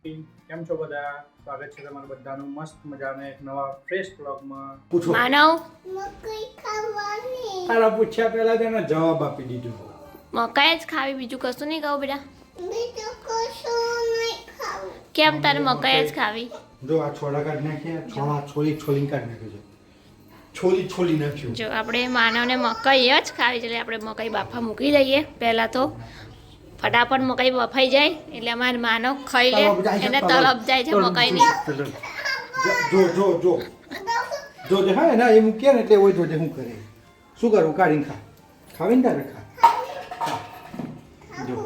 કેમ છો બધા? સ્વાગત છે તમારું બધાનું મસ્ત મજાના એક નવા ફ્રેશ બ્લોગમાં. પૂછો માનવ મકઈ ખાવાની તારા પૂછ્યા પહેલા તેનો જવાબ આપી દીધો. મકાઈ જ ખાવી, બીજું કશું નહીં ખાવું બેટા. બીજું કશું નહીં ખાવું. કેમ તારે મકાઈ જ ખાવી? જો આ છોડા કાઢી નાખ્યા, છોડા છોલી કાઢી નાખ્યો છે, છોલી નાખ્યું. જો આપણે માનવને મકાઈ જ ખાવી છે એટલે આપણે મકાઈ બાફા મૂકી દઈએ. પહેલાં તો ફટાફટ મકાઈ બફાઈ જાય એટલે અમારે માનવ ખાઈ લે, એને તલબ જાય છે મકાઈની. જો જો જો જો જો હા એના એ મૂક્યા ને એટલે ઓય જોજે શું કરે, શું કરું, કાઢીને ખા, ખાવી ને તારે ખા. જો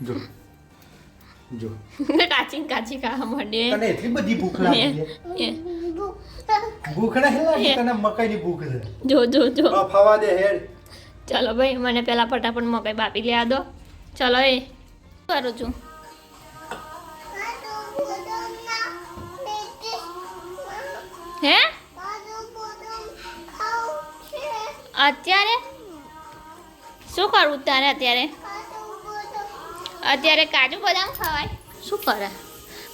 જો જો કાચી કાચી ખાવા માંડે. તને એટલી બધી ભૂખ લાગી છે? ભૂખ નહીં તને, મકાઈની ભૂખ છે. જો જો જો બફાવા દે હેડ. ચલો ભાઈ, મને પહેલાં ફટાફટ મકાઈ બાફી લેવા દો. ચલો એ શું કરું છું? હે અત્યારે શું કરવું તારે? અત્યારે કાજુ બદામ ખવાય? શું કરે?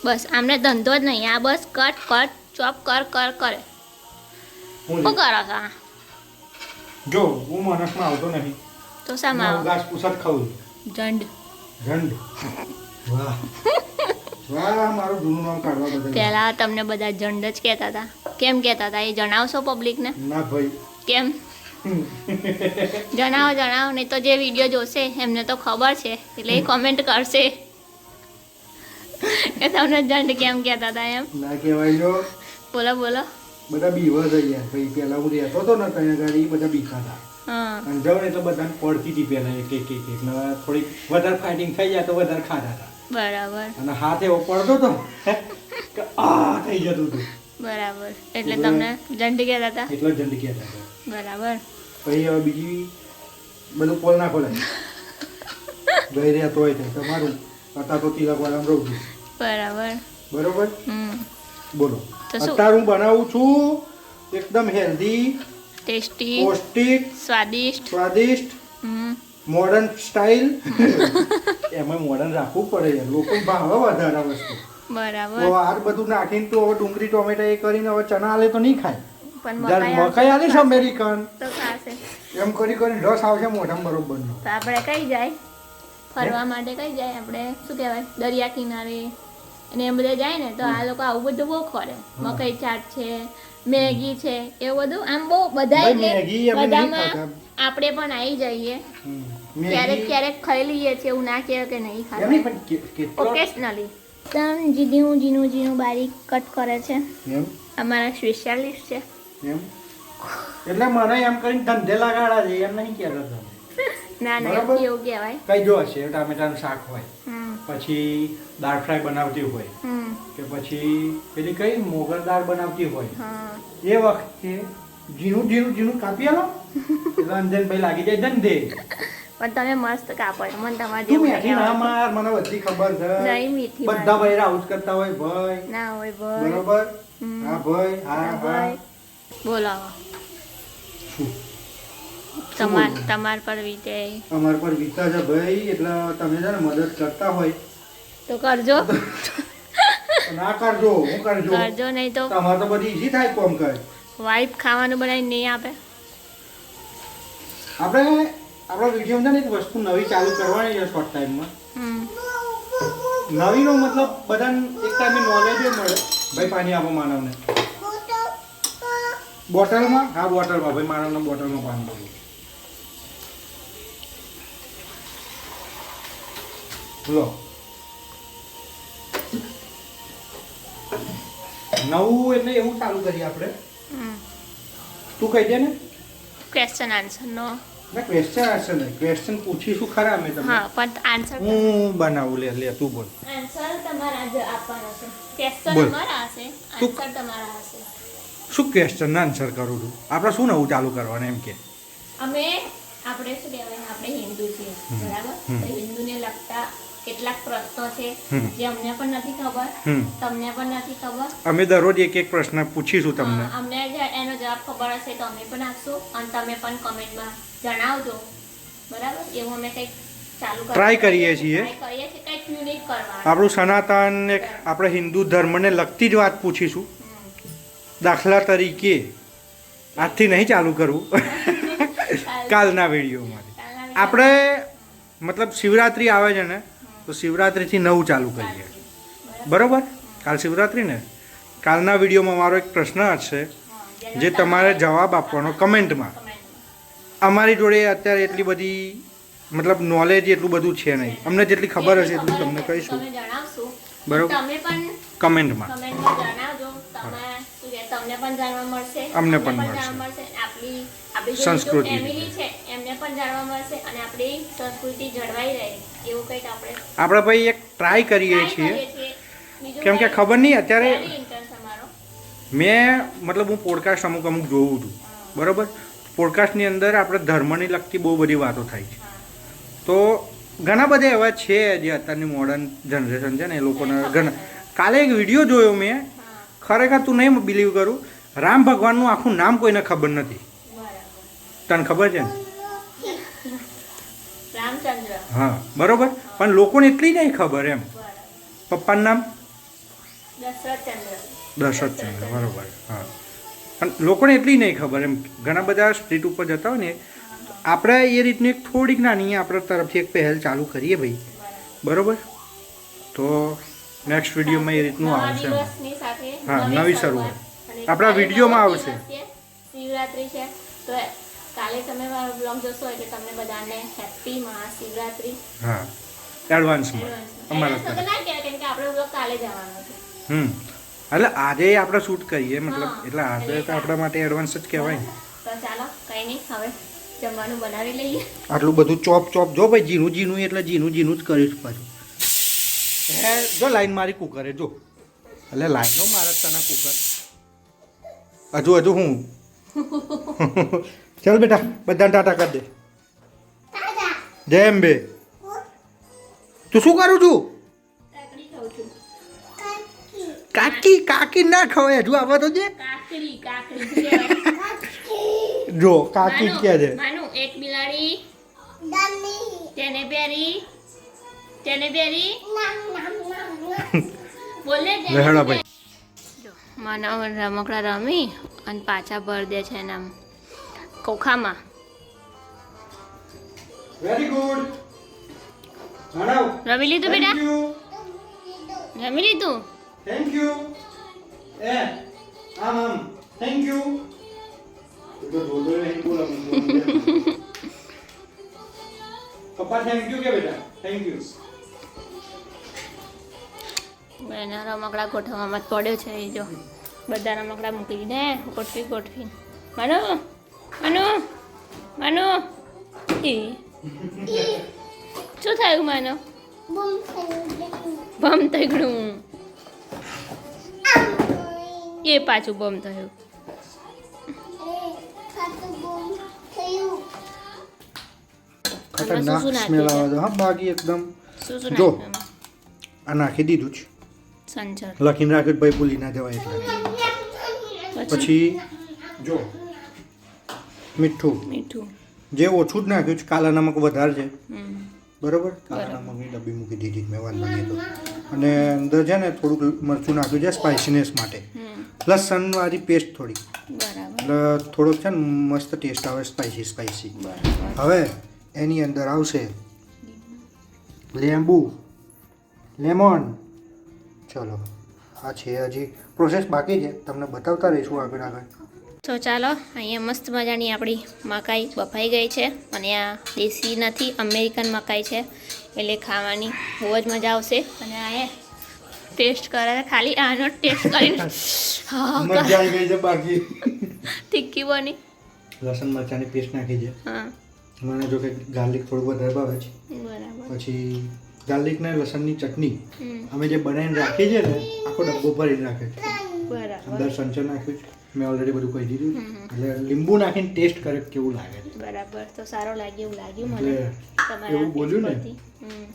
બસ આમને ધંધો જ નહીં, આ બસ કટ કટ ચોપ કર કરે. શું કરો છો આ? જો હું માણસમાં આવતો નહીં તો શામાં આવો? ઘાસ પૂસા જ ખાઉં જંડ. ઝંડ. વાહ વાહ, મારું જૂનું નામ કાઢવા બધા. પહેલાં તમને બધા જંડ જ કહેતા હતા. કેમ કહેતા હતા એ જણાવશો પબ્લિકને? ના ભાઈ. કેમ? જણાવો નહીં તો જે વિડીયો જોશે એમને તો ખબર છે એટલે એ કોમેન્ટ કરશે કે તમને જંડ કેમ કહેતા હતા એમ. ના કહેવાય. જો બોલો. બધા બીવા થઈ ગયા ભાઈ. પહેલા હું રહેતો હતો ને ત્યાં ગાડી બધા બીખાતા, હા અને જાઉં ને તો બધાને પડતી હતી પહેલા એક એક ને થોડીક વધારે ફાઇટિંગ થઈ જાય તો વધારે ખાતા હતા, બરાબર અને હાથ એવો પડતો હતો કે આ થઈ જતું હતું. બરાબર એટલે તમને જંડ કહેતા હતા. એટલો જ જલ્દી કહેતા હતા. બરાબર. પછી હવે બીજી બધું પોલ ના ખોલાય ગઈ રહ્યા તોય થાય તમારું અત્યારે તો તિલકવાળામાં રહું છું. બરાબર. બરોબર. બોલો. તો શું? અત્યારે હું બનાવું છું એકદમ હેલ્ધી, ટેસ્ટી, પૌષ્ટિક, સ્વાદિષ્ટ, મોડર્ન સ્ટાઇલ. એમાં મોડર્ન રાખવું પડે યાર, લોકો ભાવે વધારે આ વસ્તુ. બરાબર. તો આ બધું નાખીને તો હવે ડુંગળી ટોમેટા એ કરીને હવે ચણા આલે તો નહીં ખાય. પણ જ્યારે મકાઈ આલીશ અમેરિકન તો ખાશે. એમ કરી રસ આવશે મોઢામાં બરોબરનો. તો આપણે કઈ જાય ફરવા માટે? કઈ જાય આપણે? શું કહેવાય, દરિયા કિનારે અને એમ બધા જાય ને તો આ લોકો આવું બધું બહુ ખોરે. મકાઈ ચાટ છે, મેગી છે, એવું બધું આમ બહુ બધા ભાઈ મેગી અમે નહીં બધામાં ખાતા. આપણે પણ આવી જઈએ. મેગી ક્યારેક ખાઈ લઈએ છીએ, એવું ના કહેવાય કે નહીં એમ ખાતા. નહીં, પણ કેટલો ઓકેશનલી એકદમ ઝીણું બારીક કટ કરે છે. એમ અમારા સ્પેશિયાલિસ્ટ છે. એમ એટલે મને એમ કરીને ધંધે લગાડા છે એમ નહીં કહેતો તમે. ના બરાબર. એવું કહેવાય. કઈ જો હશે ટામેટાનું શાક હોય, હમ પછી દાળ ફ્રાય બનાવતી હોય, હમ કે પછી પેલી કઈ મોગર દાળ બનાવતી હોય, હા એ વખતે ઝીણું કાપી આલો એટલે અંજનભાઈ લાગી જાય ધંધે. પણ તમે મસ્ત કાપો છો. મને તમારે તું જેવું મેથી નહીં ના આવડતું. માર, મને બધી ખબર છે. નહીં મીઠી બધા મારી. ભાઈ આવું જ કરતા હોય ભાઈ. ના હોય ભાઈ. બરોબર. હમ. હા ભાઈ. હા ના હા. ભાઈ. બોલાવો. શું તમાર પર વીતે અમાર પર વીતા છે ભાઈ, એટલે તમે છે ને મદદ કરતા હોય તો કરજો. તો ના કરજો, હું કરજો. કરજો નહીં તો તમારે તો બધી ઈઝી થાય કોમ કરે. વાઈફ ખાવાનું બનાવીને નહીં આપે. આપણે આપણા વિડીયોમાં છે ને એક વસ્તુ નવી ચાલુ કરવાની છે શોર્ટ ટાઈમમાં. હમ નવીનો મતલબ બધાને એક ટાઈમે નોલેજ મળે. ભાઈ પાણી આપો માનવને બોટલમાં. હા બોટલમાં ભાઈ, માનવને બોટલમાં પાણી આપો. લો નવું એટલે એવું ચાલુ કરીએ આપણે. હમ તું કહી દે ને. ક્વેશ્ચન આન્સર નો. ના ક્વેશ્ચન આન્સર નહીં, ક્વેશ્ચન પૂછીશું ખરા અમે તમને. હા પણ આન્સર હું બનાવું. લે તું બોલ. આન્સર તમારા જ આપવાનો છે. ક્વેશ્ચન બોલ. અમારા હશે, તું- આન્સર તમારા હશે. શું ક્વેશ્ચન આન્સર કરું છું? આપણે શું નવું ચાલુ કરવાનું એમ કે? આપણે શું કહેવાય, આપણે હિન્દુ છીએ બરાબર. તો હિન્દુને લગતા કેટલાક પ્રશ્નો છે જે અમને પણ નથી ખબર, તમને પણ નથી ખબર. અમે દરરોજ એક એક પ્રશ્ન પૂછીશું તમને. અમને એનો જવાબ ખબર હશે તો અમે પણ આપશું અને તમે પણ કમેન્ટમાં જણાવજો બરાબર. એવું અમે કંઈક ચાલુ Try કરીએ છીએ. Try કરીએ છીએ કંઈક યુનિક કરવાનું. આપણું સનાતન એક આપણે હિન્દુ ધર્મને લગતી જ વાત પૂછીશું. દાખલા તરીકે આજથી નહીં ચાલુ કરવું કાલના વિડીયોમાં આપણે મતલબ શિવરાત્રિ આવે છે ને તો શિવરાત્રિથી નવું ચાલુ કરીએ બરોબર. કાલ શિવરાત્રિ ને કાલના વિડીયોમાં મારો એક પ્રશ્ન હશે જે તમારે જવાબ આપવાનો કમેન્ટમાં. અમારી જોડે અત્યારે એટલી બધી મતલબ નોલેજ એટલું બધું છે નહીં. અમને જેટલી ખબર હશે એટલું તમને કહીશું તમે જણાવશું. બરોબર. તમે પણ કમેન્ટમાં કમેન્ટમાં જણાવજો. તમે શું કહે, તમને પણ જાણવા મળશે, અમને પણ જાણવા મળશે. આપણી આપણી સંસ્કૃતિ. ફેમિલી છે એમને પણ જાણવા મળશે અને આપણી સંસ્કૃતિ જળવાઈ રહે એવું કંઈક આપણે આપણે ભાઈ એક ટ્રાય કરીએ try છીએ. કરીએ છીએ. બીજું કેમ કે કંઈ ખબર નહીં અત્યારે very interest અમારો. મેં મતલબ હું પોડકાસ્ટ અમુક જોઉં છું બરાબર. પોડકાસ્ટની અંદર આપણે ધર્મની લગતી બહુ બધી વાતો થાય છે. તો ઘણા બધા એવા છે જે અત્યારની મોડર્ન જનરેશન છે ને એ લોકોને ઘણા. કાલે એક વિડીયો જોયો મેં, ખરેખર તું નહીં બિલીવ કરું, રામ ભગવાનનું આખું નામ કોઈને ખબર નથી. બરાબર. તને ખબર છે ને? રામચંદ્ર. હા બરોબર. પણ લોકોને એટલી નહીં ખબર એમ. બરાબર. પપ્પાનું નામ દશરથચંદ્ર. દશરથચંદ્ર બરોબર. હા પણ લોકોને એટલી નહીં ખબર એમ. ઘણા બધા સ્ટ્રીટ ઉપર જતા હોય ને આપણે એ રીતની એક થોડીક નાની આપણા તરફથી એક પહેલ ચાલુ કરીએ ભાઈ બરોબર. તો નેક્સ્ટ વિડીયોમાં એ રીતનું નવા આવશે. દિવસની સાથે હા, નવી શરૂઆત. અને આપણા કાલે વિડીયોમાં નવો આવશે. દિવસ છે, શિવરાત્રી છે તો કાલે તમે મારો બ્લોગ જોશો એટલે તમને બધાને હેપી મહાશિવરાત્રી. હા એડવાન્સમાં અમારા એના તો ના કહેવાય કેમ કે આપણો બ્લોગ કાલે જવાનો છે. એટલે આજે આપણે શૂટ કરીએ મતલબ હા. એટલે આજે તો આપણા માટે એડવાન્સ જ કહેવાય ને. તો ચાલો કંઈ નહીં, હવે જમવાનું બનાવી લઈએ. આટલું બધું ચોપ ચોપ જો ભાઈ ઝીણું ઝીણું એટલે ઝીણું ઝીણું જ કરીશ પાછું. જો લાઈન મારી કુકરે જો એટલે લાઈનો મારે તને કુકર હજુ હું ચાલ બેટા બધાને ટાટા કરી દે. જય અંબે. તું શું કરું છું? કાકડી ખાઉં છું. કાકી કાકી ના ખવાય હજુ આવા તો જે કાકડી કાકડી કહેવાય. જો કાકી માનું, ક્યાં છે? માનું, એક બિલાડી Dummy. તેને બેરી બોલે લહેડા ભાઈ. માનવ રમકડા રમી અને પાછા ભર દે છે એના કોખામાં. Very good. માનવ રમી લીધું બેટા? Thank you. રમી લીધું? Thank you. એ આમ થેન્ક યુ. તો જોડો નહીં બોલા પપ્પા થેન્ક યુ કે બેટા થેન્ક યુ. એના રમકડા ગોઠવવામાં જ પડ્યો છે એ જો બધા રમકડા મૂકી દીધા ગોઠવી માનો માનો માનો એ શું થયું માનો? Boom. બમ થઈ ગયું. એ પાછું બમ થયું. ખતરનાક શું સ્મેલ નાખ્યું આવે છે હા બાકી એકદમ. શું શું જો. નાખ્યું એમાં? આ નાખી દીધું છે સંચર. લખીને રાખ્યું ભાઈ ભૂલી ના જવાય એટલે. પછી જો મીઠું મીઠું. જે ઓછું જ નાખ્યું છે કાલા નમક વધારે છે હમ. બરોબર. કાલા નમકની ડબ્બી મૂકી દીધી મેં વાંધો નહીં તો. અને અંદર છે ને થોડુંક મરચું નાખ્યું છે સ્પાઇસીનેસ માટે. હમ. લસણવાળી પેસ્ટ થોડી બરાબર એટલે થોડોક છે ને મસ્ત ટેસ્ટ આવે સ્પાઇસી. બરાબર. હવે એની અંદર આવશે લેંબુ લેમન. ચલો આ છે હજી પ્રોસેસ બાકી છે તમને બતાવતા રહીશું આગળ આગળ. તો ચાલો અહીંયા મસ્ત મજાની આપણી મકાઈ બફાઈ ગઈ છે અને આ દેશી નથી અમેરિકન મકાઈ છે એટલે ખાવાની બહુ જ મજા આવશે. અને આ ટેસ્ટ કરે છે ખાલી આનો ટેસ્ટ કરીને હા મરચાં આવી ગઈ છે બાકી તીખી બની. લસણ મરચાંની પેસ્ટ નાખી છે. હા મને જો કે ગાર્લિક થોડું વધારે ભાવે છે. બરાબર. પછી ગાર્લિક ને લસણની ચટણી હમ. અમે જે બનાવીને રાખી છે ને આખો ડબ્બો ભરીને રાખે છે. બરાબર અંદર સંચર નાખ્યું છે મેં ઓલરેડી બધું કહી દીધું એટલે લીંબુ નાખીને ટેસ્ટ કરે કેવું લાગે છે. બરાબર. તો સારું લાગ્યું એવું લાગ્યું મને એટલે તમારા એવું બોલ્યું ને. પરથી. હમ.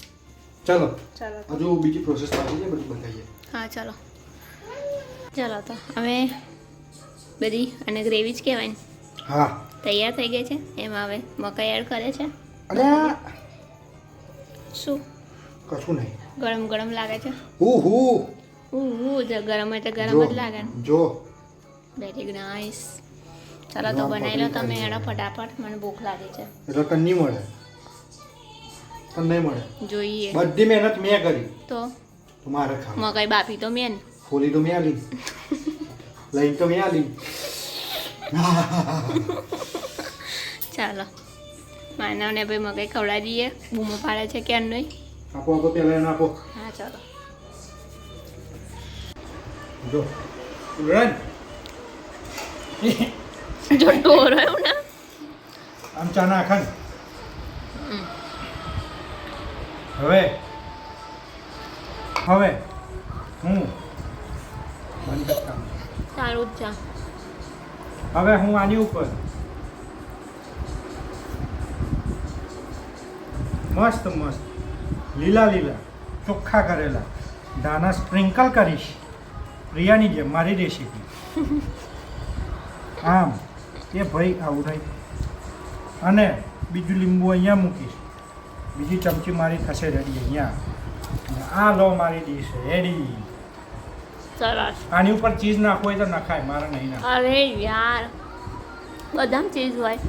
ચાલો ચાલો હજુ બીજી પ્રોસેસ બાકી છે બધું બતાવીએ. હા ચાલો ચાલો તો હવે બધી અને ગ્રેવી જ કહેવાય ને હા તૈયાર થઈ ગઈ છે. એમાં હવે મકાઈ એડ કરે છે. અને શું કશું નહીં. ગરમ ગરમ લાગે છે ગરમ હોય તો ગરમ જ લાગે ને. જો વેરી નાઇસ. ચાલો તો બનાવી લો તમે એનો ફટાફટ, મને ભૂખ લાગી છે. એટલે તને નહીં મળે, તને નહીં મળે. જોઈએ બધી મહેનત મેં કરી તો તો મારે ખાવ. મકાઈ બાફી તો મેન. ફોલી તો મેં આલી, લઈ તો મેં આલી. ચાલો માનવને ભાઈ મકાઈ ખવડાવી દઈએ. બૂમો પાડે છે ક્યાં નહીં. આપો આપો, પેલા એને આપો. હા ચાલો. જો રન જો ઢોરો એવું ના. આમ ચા નાખા ને. હવે હવે હું બંધ કરતા. સારું જ છે. હવે હું આની ઉપર મસ્ત મસ્ત લીલા લીલા ચોખ્ખા કરેલા દાણા સ્પ્રિંકલ કરીશ, પ્રિયાની જેમ મારી રેસીપી. આમ એ ભાઈ આવું નહીં. અને બીજું લીંબુ અહીંયા મૂકીશ, બીજી ચમચી મારી થશે રેડી અહીંયા. અને આ લો મારી ડીશ રેડી. સરસ. આની ઉપર ચીઝ નાખવું હોય તો નખાય, મારે નહીં નાખ. અરે યાર બદામ ચીઝ હોય.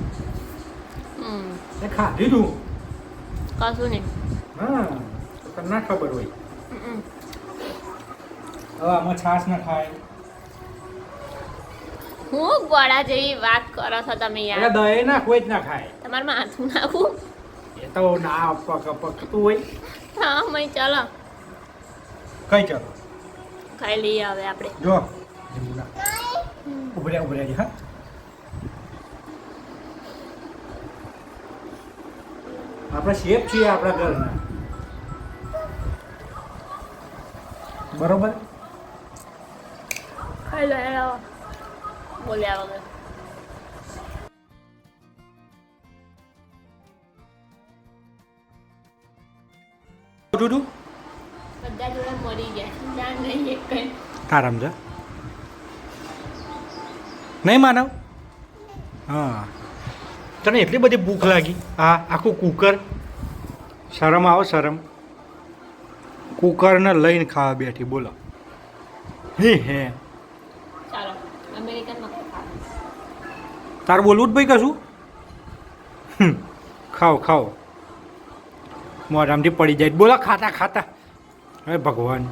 એ ખાધી તું. કશું નહીં. હા તો તને ના ખબર હોય. હવે આમાં છાશ ના ખાય. હું ગોળા જેવી વાત કરો છો તમે એટલે યાર. દહીં ના કોઈ જ ના ખાય. તમારે માથું નાખવું. એ તો ના પકતું હોય. હા મય ચાલો કઈ ચાલો ખાઈ લઈએ હવે આપણે. જો લીંબુના ઉભર્યા હા. આપણે શેફ છીએ આપણા ઘરના, બરોબર. ખાઈ લો બોલ્યા વગર. ડુડુ બધા જોડે મરી ગયા જાણ નહીં એક કઈ. આરામ છે નહીં માનવ. હા તને એટલી બધી ભૂખ લાગી. હા આખું કુકર. શરમ આવો શરમ. કુકરને લઈને ખાવા બેઠી બોલો. હે ચાલો અમેરિકન મકાઈ ખાવ. તાર બોલવું જ ભાઈ કશું. ખાઓ ખાઓ મોઢામાંથી પડી જાય. બોલો ખાતા ખાતા. હવે ભગવાન